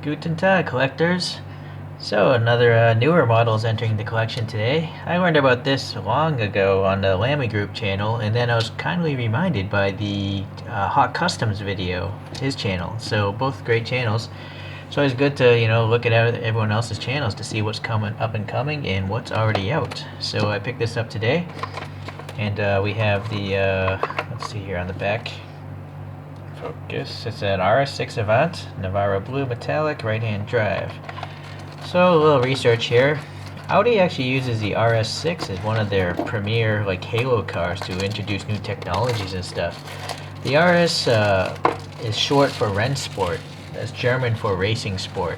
Guten Tag, collectors. So, another newer model is entering the collection today. I learned about this long ago on the Lammy Group channel, and then I was kindly reminded by the Hot Customs video, his channel. So, both great channels. So, it's good to, look at everyone else's channels to see what's coming up and coming and what's already out. So, I picked this up today, and we have the, let's see here on the back. Focus. It's an RS6 Avant, Navarro Blue Metallic, right-hand drive. So a little research here. Audi actually uses the RS6 as one of their premier halo cars to introduce new technologies and stuff. The RS is short for Rennsport. That's German for racing sport.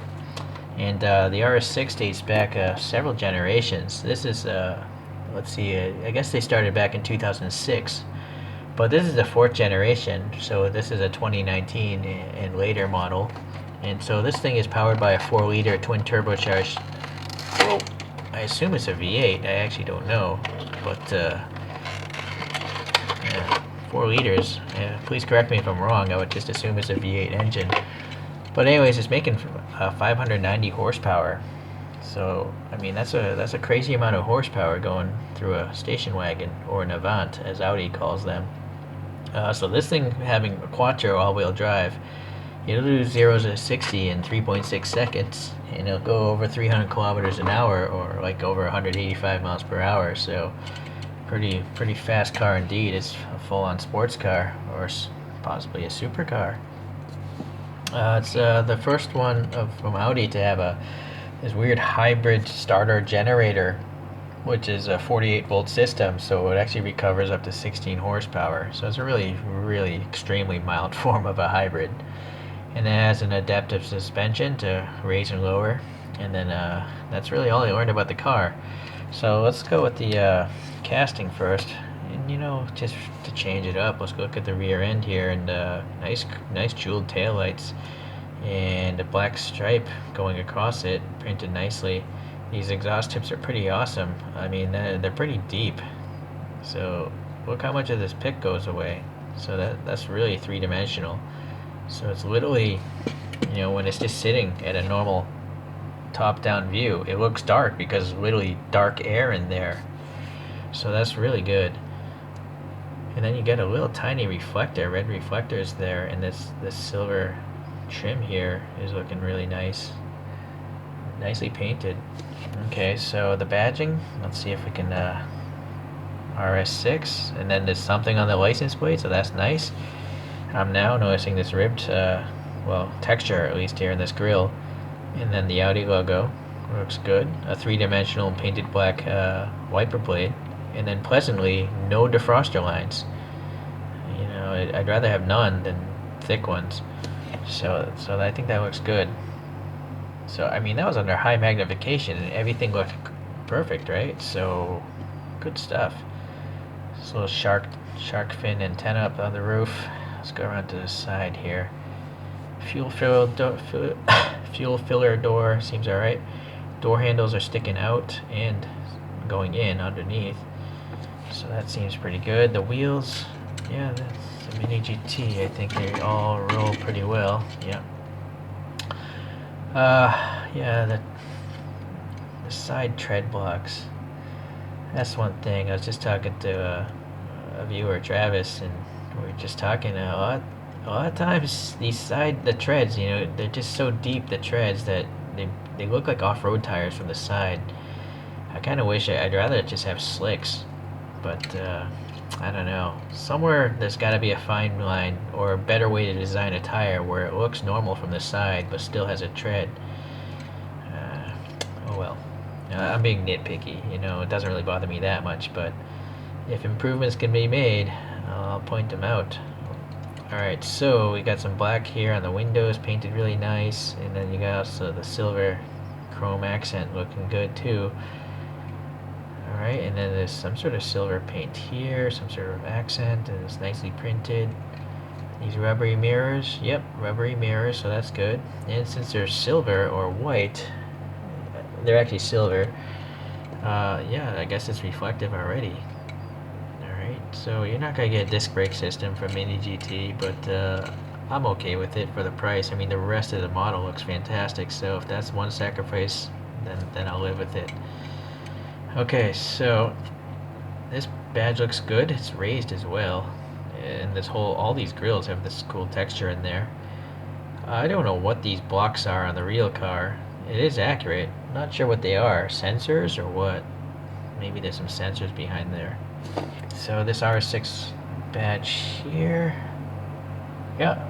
And the RS6 dates back several generations. This is, let's see, I guess they started back in 2006. But this is the 4th generation, so this is a 2019 and later model. And so this thing is powered by a 4-liter twin turbocharged, well, I assume it's a V8, I actually don't know. But, yeah, 4 liters, please correct me if I'm wrong, I would just assume it's a V8 engine. But anyways, it's making 590 horsepower. So, I mean, that's a crazy amount of horsepower going through a station wagon, or an Avant, as Audi calls them. So this thing having a quattro all-wheel drive, it'll do 0 to 60 in 3.6 seconds, and it'll go over 300 kilometers an hour, or over 185 miles per hour. So pretty fast car indeed. It's a full-on sports car, or possibly a supercar. It's the first one from Audi to have this weird hybrid starter generator, which is a 48-volt system, so it actually recovers up to 16 horsepower. So it's a really extremely mild form of a hybrid. And it has an adaptive suspension to raise and lower. And then that's really all I learned about the car. So let's go with the casting first. And just to change it up, let's look at the rear end here. And nice jeweled taillights. And a black stripe going across it, printed nicely. These exhaust tips are pretty awesome. I mean, they're pretty deep. So look how much of this pick goes away. So that's really three-dimensional. So it's literally, when it's just sitting at a normal top-down view, it looks dark because literally dark air in there. So that's really good. And then you get a little tiny reflector, red reflectors there, and this silver trim here is looking really nice. Nicely painted. Okay, so the badging, let's see if we can RS6, and then there's something on the license plate, so that's nice. I'm now noticing this ribbed, texture at least here in this grille, and then the Audi logo looks good. A three-dimensional painted black wiper blade, and then pleasantly no defroster lines. I'd rather have none than thick ones. So I think that looks good. So, I mean, that was under high magnification, and everything looked perfect, right? So, good stuff. This little shark fin antenna up on the roof. Let's go around to the side here. Fuel filler door seems alright. Door handles are sticking out and going in underneath. So that seems pretty good. The wheels, yeah, that's a MiniGT. I think they all roll pretty well. Yeah. The side tread blocks. That's one thing. I was just talking to a viewer, Travis, and we were just talking a lot of times the treads, they're just so deep, the treads, that they look like off-road tires from the side. I kind of wish I'd rather just have slicks, but I don't know. Somewhere there's got to be a fine line or a better way to design a tire where it looks normal from the side but still has a tread. Oh well. I'm being nitpicky. It doesn't really bother me that much, but if improvements can be made, I'll point them out. Alright, so we got some black here on the windows, painted really nice, and then you got also the silver chrome accent looking good too. Alright, and then there's some sort of silver paint here, some sort of accent, and it's nicely printed. These rubbery mirrors, yep, rubbery mirrors, so that's good. And since they're silver or white, they're actually silver, yeah, I guess it's reflective already. Alright, so you're not going to get a disc brake system from MiniGT, but I'm okay with it for the price. I mean, the rest of the model looks fantastic, so if that's one sacrifice, then I'll live with it. Okay, so this badge looks good. It's raised as well, and all these grills have this cool texture in there. I don't know what these blocks are on the real car. It is accurate. Not sure what they are. Sensors or what? Maybe there's some sensors behind there. So this RS6 badge here. Yeah,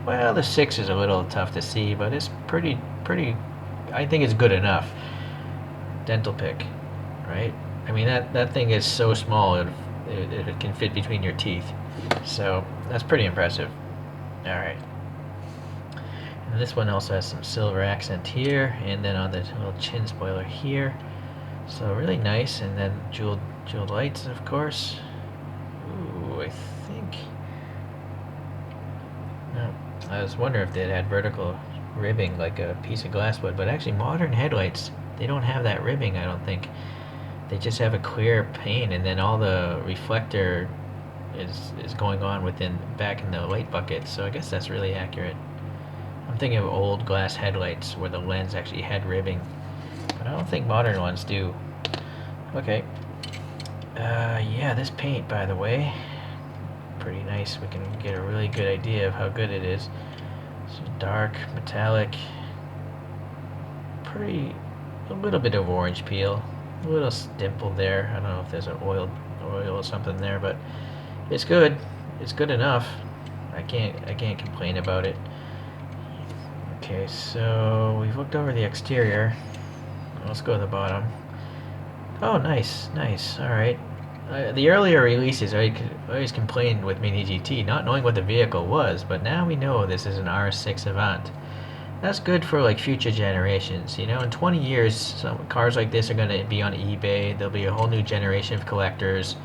well, the 6 is a little tough to see, but it's pretty, I think it's good enough. Dental pick, right? I mean, that thing is so small, it can fit between your teeth. So that's pretty impressive. All right. And this one also has some silver accent here, and then on the little chin spoiler here. So really nice, and then jeweled lights, of course. Ooh, I think. No, I was wondering if they had vertical ribbing like a piece of glass would, but actually modern headlights, they don't have that ribbing, I don't think. They just have a clear pane, and then all the reflector is going on back in the light bucket, so I guess that's really accurate. I'm thinking of old glass headlights where the lens actually had ribbing, but I don't think modern ones do. Okay. Yeah, this paint, by the way, pretty nice. We can get a really good idea of how good it is. So dark, metallic, a little bit of orange peel, a little dimple there. I don't know if there's an oil or something there, but it's good. It's good enough. I can't complain about it. Okay, so we've looked over the exterior. Let's go to the bottom. Oh, nice. All right. The earlier releases, I always complained with MiniGT, not knowing what the vehicle was, but now we know this is an RS6 Avant. That's good for like future generations. You know, in 20 years, some cars like this are going to be on eBay. There'll be a whole new generation of collectors,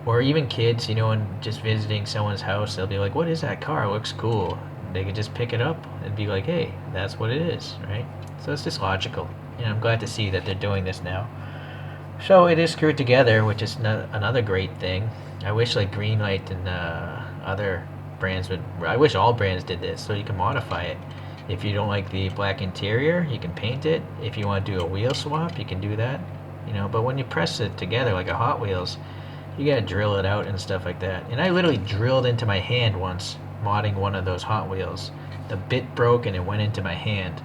or even kids. You know, and just visiting someone's house, they'll be like, "What is that car? It looks cool." They could just pick it up and be like, "Hey, that's what it is," right? So it's just logical. And I'm glad to see that they're doing this now. So it is screwed together, which is another great thing. I wish like Greenlight and other brands would. I wish all brands did this, so you can modify it. If you don't like the black interior, you can paint it. If you want to do a wheel swap, you can do that. You know, but when you press it together like a Hot Wheels, you gotta drill it out and stuff like that. And I literally drilled into my hand once, modding one of those Hot Wheels. The bit broke and it went into my hand.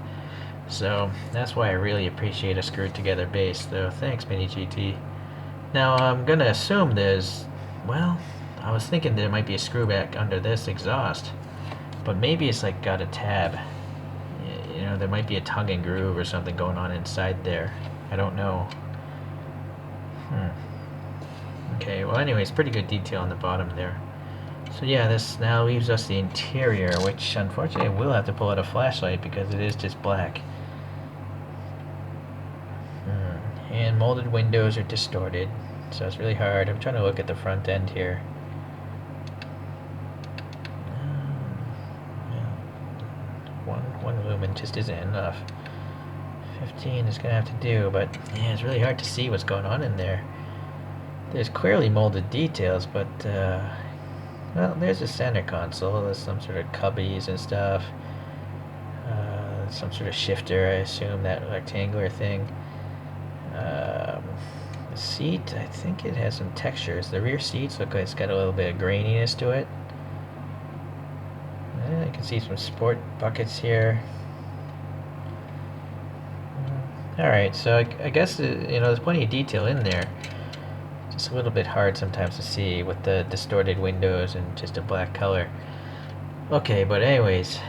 So that's why I really appreciate a screwed together base, though. Thanks, MiniGT. Now I'm gonna assume well, I was thinking there might be a screw back under this exhaust, but maybe it's like got a tab. You know, there might be a tongue and groove or something going on inside there. I don't know. Okay, well anyways, pretty good detail on the bottom there. So yeah, this now leaves us the interior, which unfortunately I will have to pull out a flashlight because it is just black. And molded windows are distorted, so it's really hard. I'm trying to look at the front end here. One lumen just isn't enough. 15 is gonna have to do, but yeah, it's really hard to see what's going on in there. There's clearly molded details, but well, there's a center console. There's some sort of cubbies and stuff. Some sort of shifter, I assume, that rectangular thing. The seat, I think it has some textures. The rear seats look like it's got a little bit of graininess to it. You can see some sport buckets here. Alright, so I guess, you know, there's plenty of detail in there. Just a little bit hard sometimes to see with the distorted windows and just a black color. Okay, but anyways,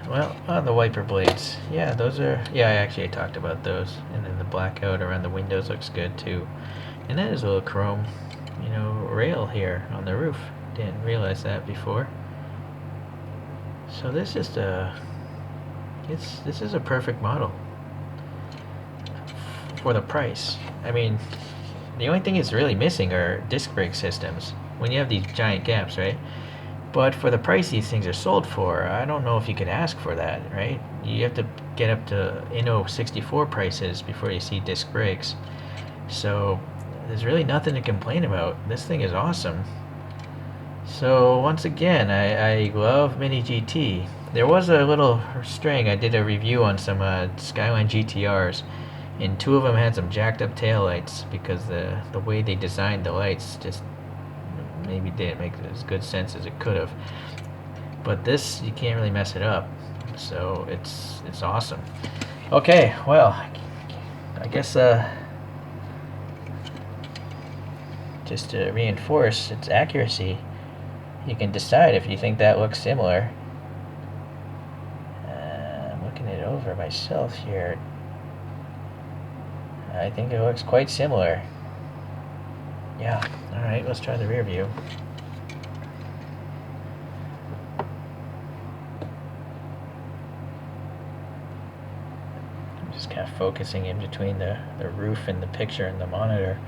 well, on the wiper blades, yeah, those are, yeah, I talked about those. And then the blackout around the windows looks good too. And that is a little chrome, you know, rail here on the roof. Didn't realize that before. So this is this is a perfect model for the price. I mean, the only thing it's really missing are disc brake systems when you have these giant gaps, right? But for the price these things are sold for, I don't know if you could ask for that, right? You have to get up to Inno 64 prices before you see disc brakes. So there's really nothing to complain about. This thing is awesome. So once again, I love MiniGT. There was a little string. I did a review on some Skyline GTRs, and two of them had some jacked up taillights because the way they designed the lights just maybe didn't make as good sense as it could have. But this, you can't really mess it up, so it's awesome. Okay, well, I guess just to reinforce its accuracy, you can decide if you think that looks similar. I'm looking it over myself here. I think it looks quite similar. Yeah, alright, let's try the rear view. I'm just kind of focusing in between the roof and the picture and the monitor.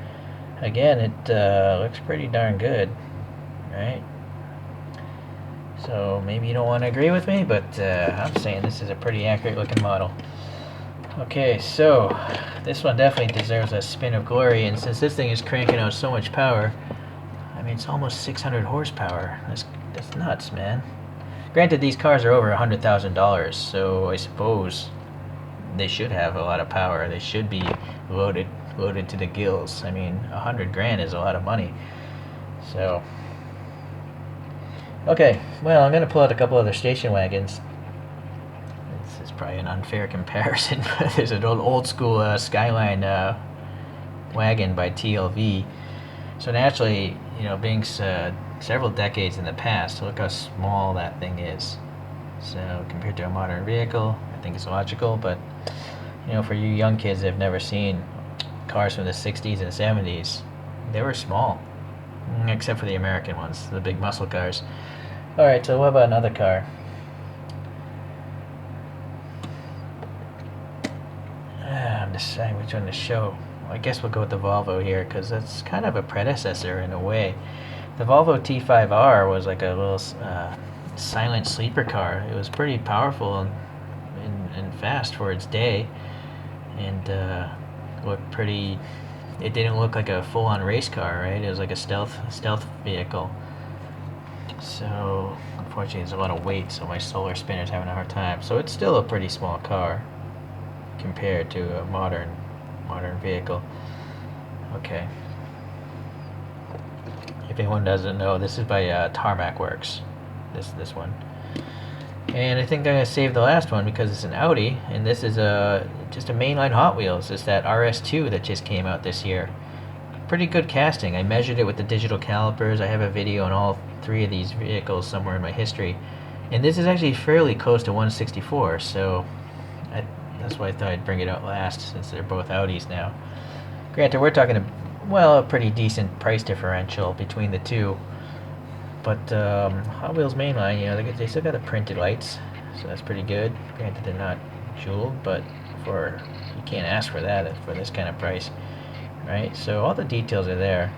Again, it looks pretty darn good, right? So maybe you don't want to agree with me, but I'm saying this is a pretty accurate looking model. Okay, so this one definitely deserves a spin of glory, and since this thing is cranking out so much power, I mean, it's almost 600 horsepower. That's nuts, man. Granted, these cars are over $100,000, so I suppose they should have a lot of power. They should be loaded to the gills. I mean, 100 grand is a lot of money. So, okay, well, I'm gonna pull out a couple other station wagons. This is probably an unfair comparison, but there's an old school Skyline wagon by TLV. So naturally, you know, being several decades in the past, look how small that thing is. So compared to a modern vehicle, I think it's logical. But you know, for you young kids that have never seen cars from the 60s and 70s, they were small, except for the American ones, the big muscle cars. All right, so what about another car? I'm deciding which one to show. Well, I guess we'll go with the Volvo here, because that's kind of a predecessor in a way. The Volvo T5R was like a little silent sleeper car. It was pretty powerful and fast for its day, and looked pretty. It didn't look like a full-on race car, right? It was like a stealth vehicle. So unfortunately, there's a lot of weight, so my solar spinner's having a hard time. So it's still a pretty small car compared to a modern vehicle. Okay. If anyone doesn't know, this is by Tarmac Works. This one. And I think I'm gonna save the last one because it's an Audi, and this is just a mainline Hot Wheels. It's that RS2 that just came out this year. Pretty good casting. I measured it with the digital calipers. I have a video on all three of these vehicles somewhere in my history, and this is actually fairly close to 164. So that's why I thought I'd bring it out last, since they're both Audis now. Granted, we're talking a pretty decent price differential between the two. But Hot Wheels mainline, you know, they still got the printed lights, so that's pretty good. Granted, they're not jeweled, but you can't ask for that for this kind of price, right? So all the details are there.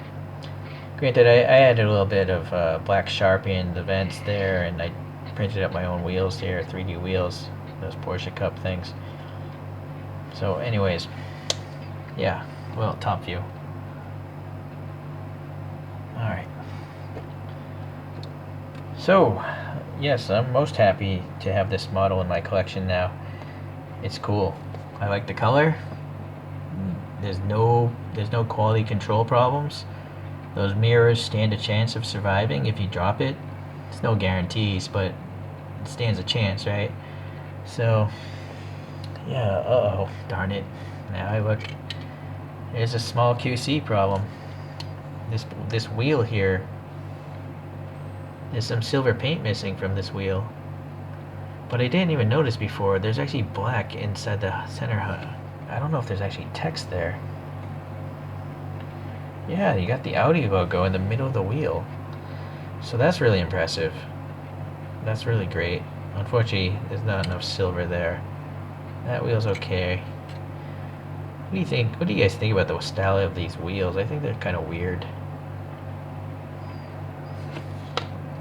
Granted, I added a little bit of black Sharpie in the vents there, and I printed up my own wheels here, 3D wheels, those Porsche Cup things. So anyways, yeah, well, top view. Alright. So, yes, I'm most happy to have this model in my collection now. It's cool. I like the color. There's no quality control problems. Those mirrors stand a chance of surviving if you drop it. It's no guarantees, but it stands a chance, right? So, yeah, uh-oh, darn it. Now I look, there's a small QC problem. This wheel here, there's some silver paint missing from this wheel. But I didn't even notice before, there's actually black inside the center hub. I don't know if there's actually text there. Yeah, you got the Audi logo in the middle of the wheel. So that's really impressive. That's really great. Unfortunately, there's not enough silver there. That wheel's okay. What do you think? What do you guys think about the style of these wheels? I think they're kind of weird.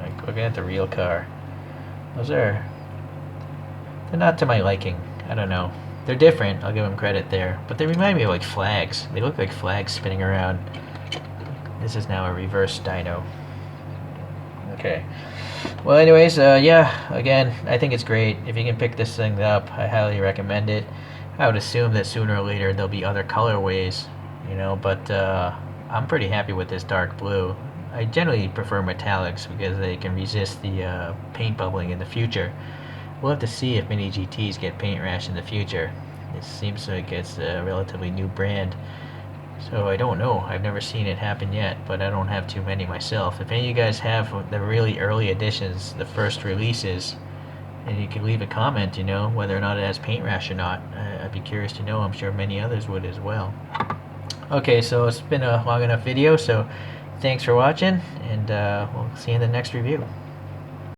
Like looking at the real car, they're not to my liking. I don't know. They're different. I'll give them credit there, but they remind me of like flags. They look like flags spinning around. This is now a reverse dyno. Okay. Well, anyways, yeah, again, I think it's great. If you can pick this thing up, I highly recommend it. I would assume that sooner or later there'll be other colorways, but I'm pretty happy with this dark blue. I generally prefer metallics because they can resist the paint bubbling in the future. We'll have to see if Mini GTs get paint rash in the future. It seems like it's a relatively new brand. So I don't know. I've never seen it happen yet, but I don't have too many myself. If any of you guys have the really early editions, the first releases, and you can leave a comment, whether or not it has paint rash or not. I'd be curious to know. I'm sure many others would as well. Okay, so it's been a long enough video, so thanks for watching, and we'll see you in the next review.